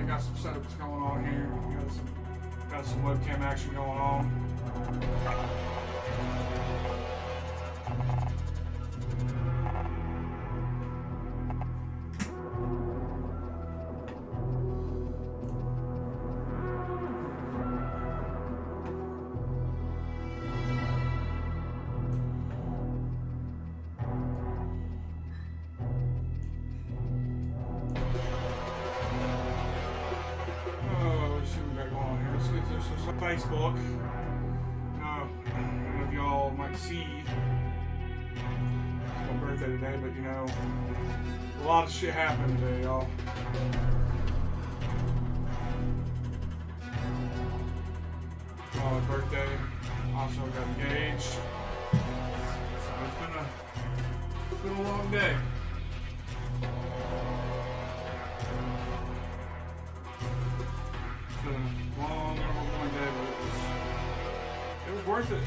got some setups going on here. Got some webcam action going on. Facebook. I don't know if y'all might see it's my birthday today, but you know, a lot of shit happened today, y'all. My birthday, also got engaged. So it's been a long day. It's been a long, long day, but it was worth it.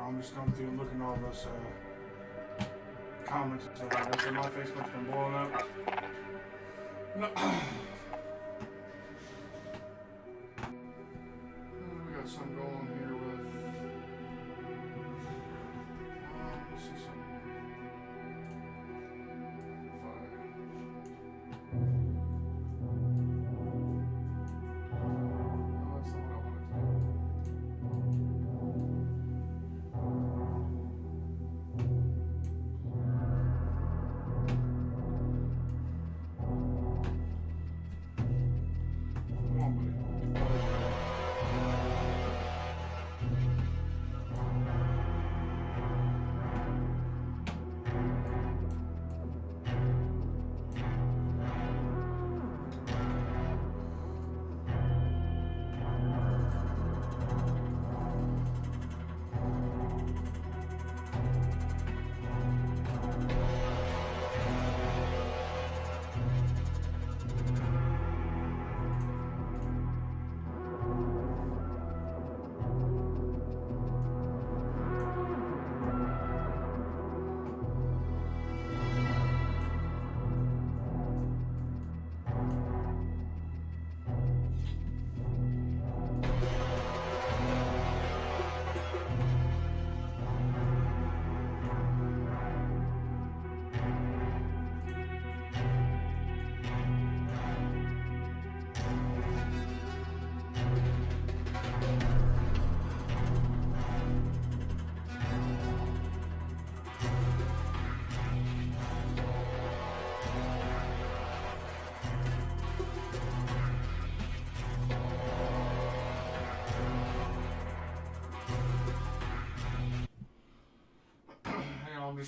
I'm just going through and looking at all those comments and stuff like that. So my Facebook's been blowing up. No. We got something going here with. Let's see something.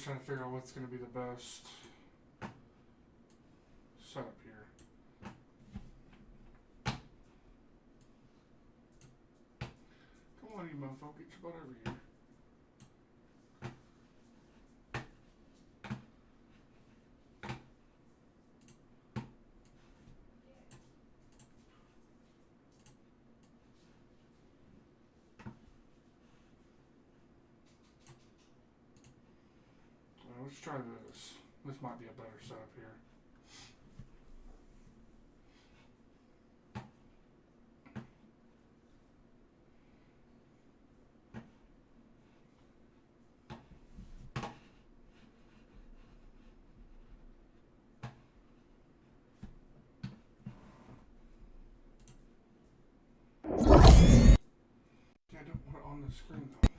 just trying to figure out what's going to be the best setup here. Come on, you mofo, get your butt over here. Let's try this. This might be a better setup here. Yeah, I don't want it on the screen though.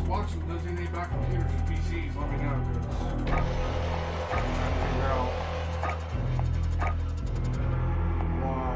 anybody's watching does any about computers or PCs, let me know, because I'm trying to figure out why.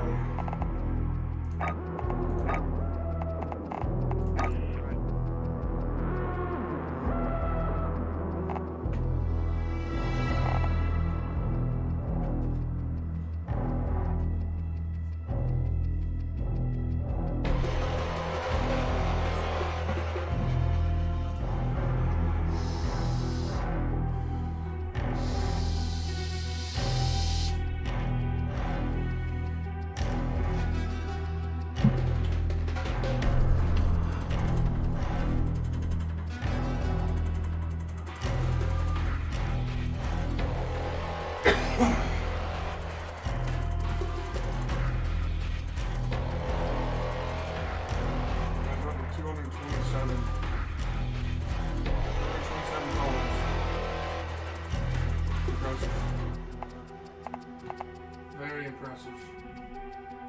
Very impressive.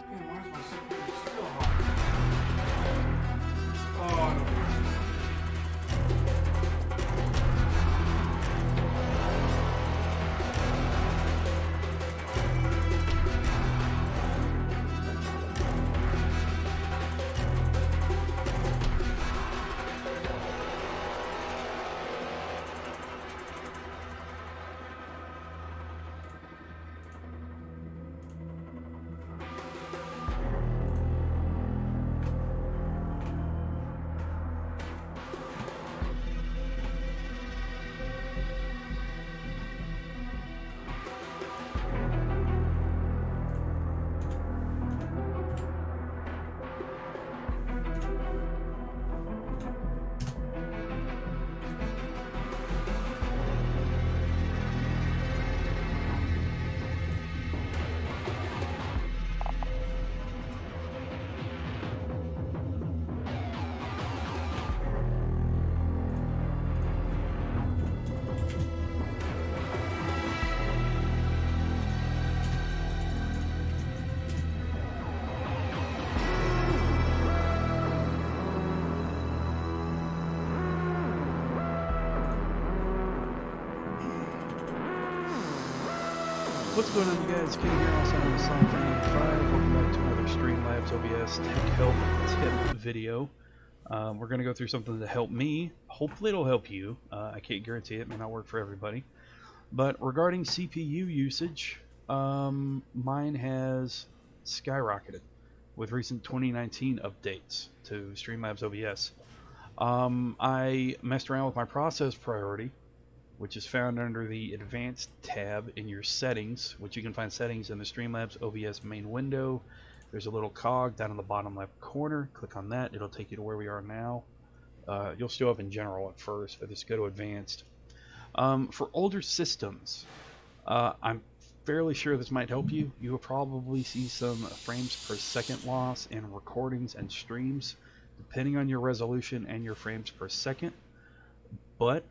Man, why is my CPU still hot? Oh, I don't know. What's going on, you guys? Kenny here, also on the Song 5. Welcome back to another Streamlabs OBS Tech Help Tip video. We're going to go through something to help me. Hopefully it'll help you. I can't guarantee it. It may not work for everybody. But regarding CPU usage, mine has skyrocketed with recent 2019 updates to Streamlabs OBS. I messed around with my process priority, which is found under the Advanced tab in your settings, which you can find settings in the Streamlabs OBS main window. There's a little cog down in the bottom left corner. Click on that. It'll take you to where we are now. You'll still have in general at first, but just go to Advanced. For older systems, I'm fairly sure this might help you. You will probably see some frames per second loss in recordings and streams, depending on your resolution and your frames per second. But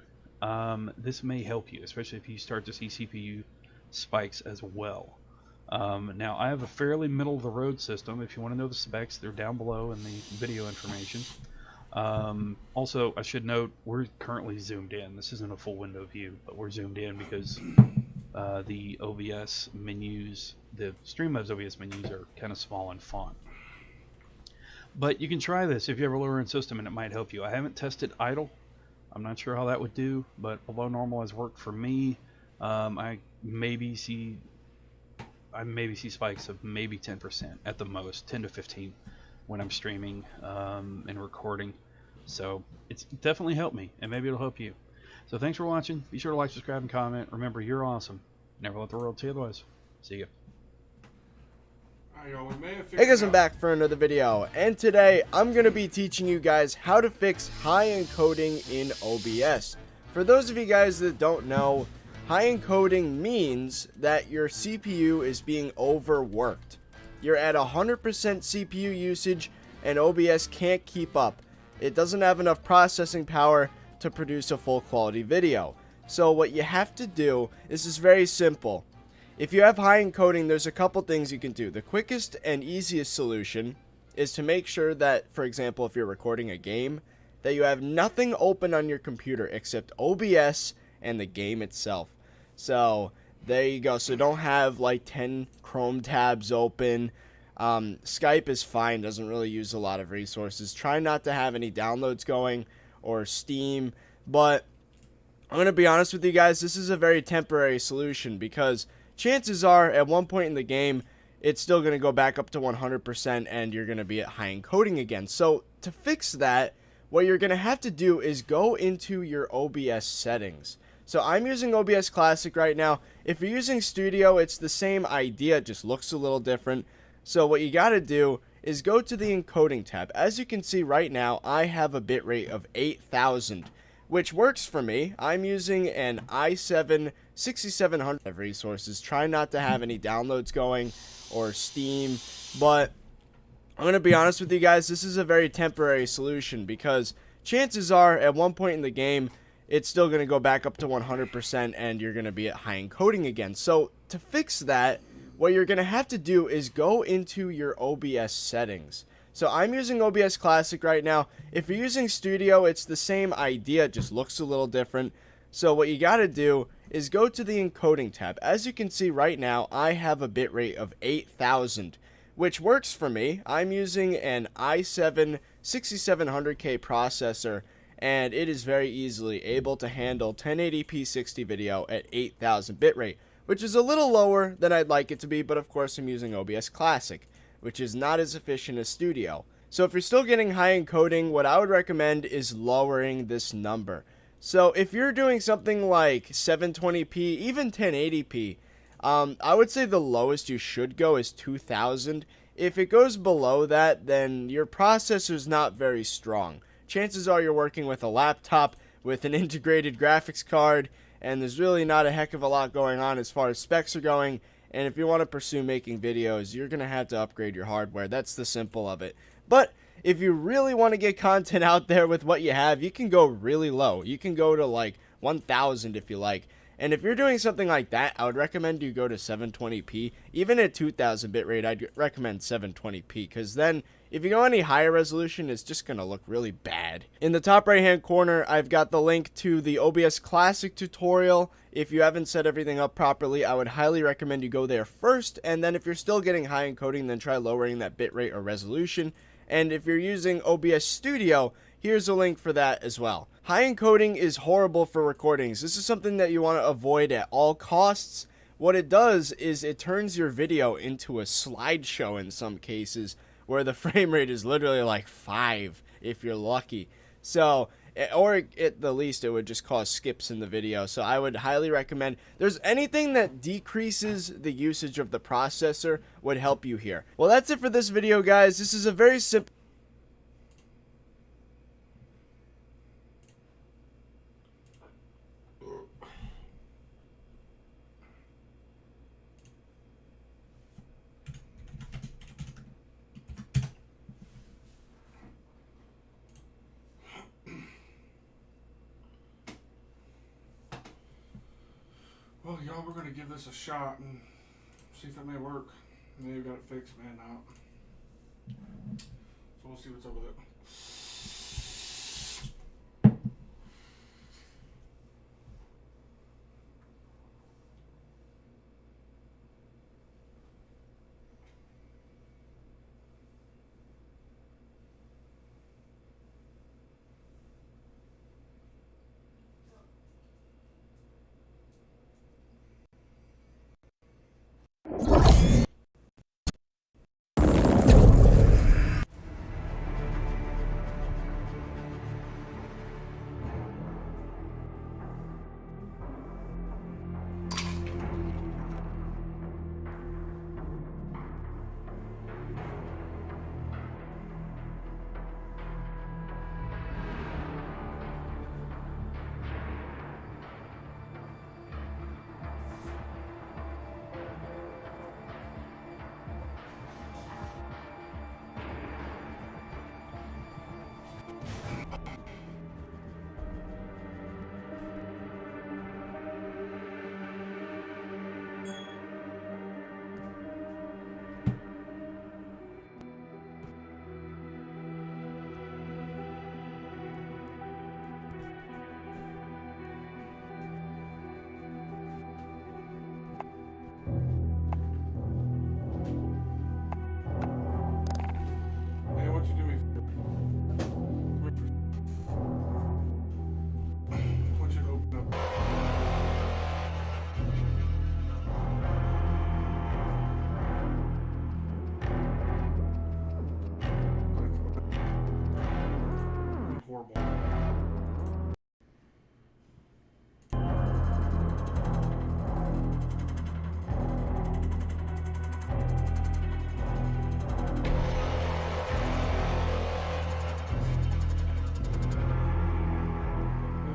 this may help you, especially if you start to see CPU spikes as well. Now, I have a fairly middle-of-the-road system. If you want to know the specs, they're down below in the video information. Also, I should note, we're currently zoomed in. This isn't a full window view, but we're zoomed in because the OBS menus, the Streamlabs OBS menus are kind of small in font. But you can try this if you have a lower-end system, and it might help you. I haven't tested idle. I'm not sure how that would do, but below normal has worked for me. I maybe see spikes of maybe 10% at the most, 10 to 15 when I'm streaming and recording. So it's definitely helped me, and maybe it'll help you. So thanks for watching. Be sure to like, subscribe, and comment. Remember, you're awesome. Never let the world tell you otherwise. See ya. Hey guys, I'm back for another video, and today I'm going to be teaching you guys how to fix high encoding in OBS. For those of you guys that don't know, high encoding means that your CPU is being overworked. You're at 100% CPU usage and OBS can't keep up. It doesn't have enough processing power to produce a full quality video. So what you have to do is very simple. If you have high encoding, there's a couple things you can do. The quickest and easiest solution is to make sure that, for example, if you're recording a game, that you have nothing open on your computer except OBS and the game itself. So there you go. So don't have like 10 Chrome tabs open. Skype is fine, doesn't really use a lot of resources. Try not to have any downloads going or Steam, but I'm going to be honest with you guys, this is a very temporary solution because chances are at one point in the game it's still going to go back up to 100% and you're going to be at high encoding again. So to fix that, what you're going to have to do is go into your OBS settings. So I'm using OBS Classic right now. If you're using Studio, it's the same idea, it just looks a little different. So what you got to do is go to the encoding tab. As you can see right now, I have a bitrate of 8,000, which works for me. I'm using an i7 6700 of resources. Try not to have any downloads going or Steam, but I'm going to be honest with you guys, this is a very temporary solution because chances are at one point in the game, it's still going to go back up to 100% and you're going to be at high encoding again. So to fix that, what you're going to have to do is go into your OBS settings. So I'm using OBS Classic right now. If you're using Studio, it's the same idea, it just looks a little different. So what you got to do is go to the encoding tab. As you can see right now, I have a bitrate of 8,000, which works for me. I'm using an i7 6700K processor, and it is very easily able to handle 1080p 60 video at 8,000 bitrate, which is a little lower than I'd like it to be, but of course I'm using OBS Classic, which is not as efficient as Studio. So if you're still getting high encoding, what I would recommend is lowering this number. So if you're doing something like 720p, even 1080p, I would say the lowest you should go is 2000. If it goes below that, then your processor's not very strong. Chances are you're working with a laptop with an integrated graphics card, and there's really not a heck of a lot going on as far as specs are going. And if you want to pursue making videos, you're going to have to upgrade your hardware. That's the simple of it. But if you really want to get content out there with what you have, you can go really low. You can go to like 1000 if you like. And if you're doing something like that, I would recommend you go to 720p. Even at 2000 bitrate, I'd recommend 720p, because then if you go any higher resolution, it's just going to look really bad. In the top right hand corner, I've got the link to the OBS Classic tutorial. If you haven't set everything up properly, I would highly recommend you go there first, and then if you're still getting high encoding, then try lowering that bitrate or resolution. And if you're using OBS Studio, here's a link for that as well. High encoding is horrible for recordings. This is something that you want to avoid at all costs. What it does is it turns your video into a slideshow in some cases, where the frame rate is literally like 5 if you're lucky. So, or at the least it would just cause skips in the video. So I would highly recommend, there's anything that decreases the usage of the processor would help you here. Well, that's it for this video, guys. This is a very simple Well, y'all, we're going to give this a shot and see if it may work. Maybe got it fixed, man, out. So we'll see what's up with it.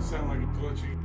sound like a glitchy.